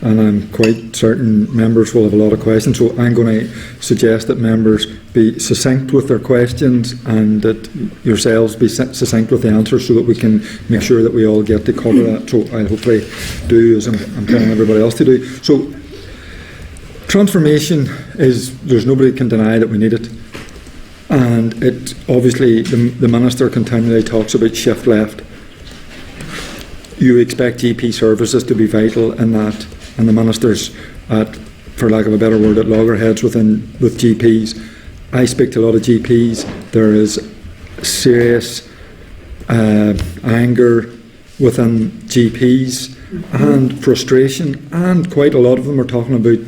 and I'm quite certain members will have a lot of questions, so I'm going to suggest that members be succinct with their questions and that yourselves be succinct with the answers so that we can make sure that we all get to cover that. So I'll hopefully do as I'm telling everybody else to do. So transformation is, there's nobody can deny that we need it. And it obviously, the Minister continually talks about shift left. You expect GP services to be vital in that, and the Minister's at, for lack of a better word, at loggerheads with GPs. I speak to a lot of GPs. There is serious anger within GPs and frustration, and quite a lot of them are talking about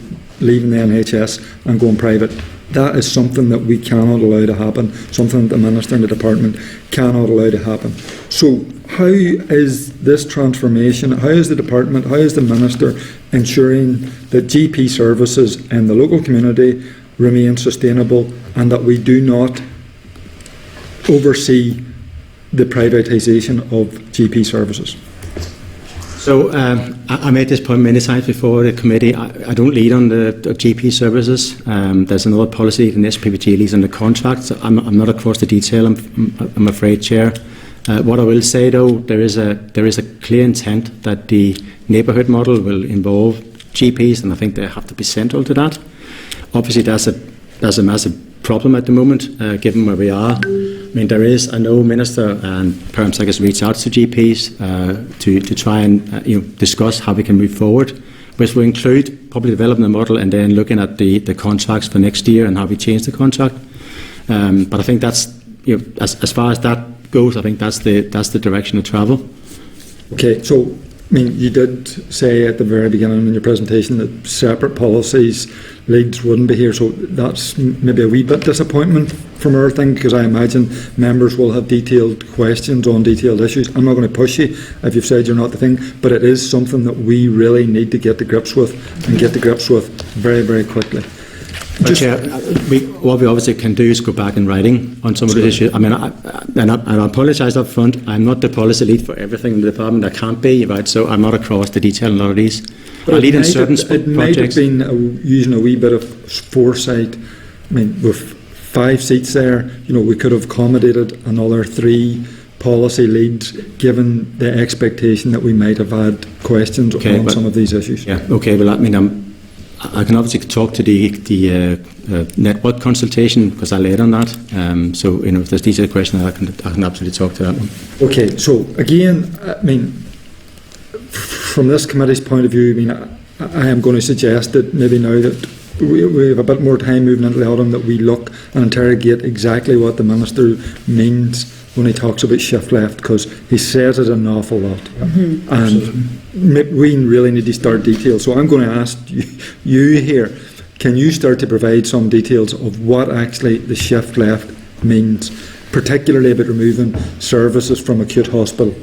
leaving the NHS and going private. That is something that we cannot allow to happen, something that the Minister and the Department cannot allow to happen. So how is this transformation, how is the Department, how is the Minister ensuring that GP services in the local community remain sustainable and that we do not oversee the privatisation of GP services? So I made this point many times before the committee. I don't lead on the GP services. There's another policy, the SPPT leads on the contracts. I'm not across the detail, I'm afraid, Chair. What I will say, though, there is a clear intent that the neighbourhood model will involve GPs, and I think they have to be central to that. Obviously, there's a massive problem at the moment, given where we are. I mean, there is, I know Minister and Perms, I guess, reach out to GPs to try and discuss how we can move forward, which will include probably developing the model and then looking at the contracts for next year and how we change the contract. But I think that's, as far as that goes, I think that's the direction of travel. Okay, so I mean, you did say at the very beginning in your presentation that separate policies leads wouldn't be here, so that's maybe a wee bit disappointment from our thing, because I imagine members will have detailed questions on detailed issues. I'm not going to push you if you've said you're not the thing, but it is something that we really need to get to grips with, and get to grips with very, very quickly. Chair, what we obviously can do is go back in writing on some of the issues. I mean, I apologise up front. I'm not the policy lead for everything in the department. I can't be, right? So I'm not across the detail in a lot of these. But I lead in certain projects. It might have been using a wee bit of foresight. I mean, with 5 seats there, we could have accommodated another 3 policy leads, given the expectation that we might have had questions on some of these issues. Yeah. Okay. Well, I mean, I can obviously talk to the network consultation, because I led on that. So if there's detailed questions, I can absolutely talk to that one. Okay. So again, I mean, from this committee's point of view, I mean, I am going to suggest that maybe now that we have a bit more time moving into the autumn, that we look and interrogate exactly what the Minister means when he talks about shift left, because he says it an awful lot. Mm-hmm. And we really need to start details. So I'm going to ask you here, can you start to provide some details of what actually the shift left means, particularly about removing services from acute hospital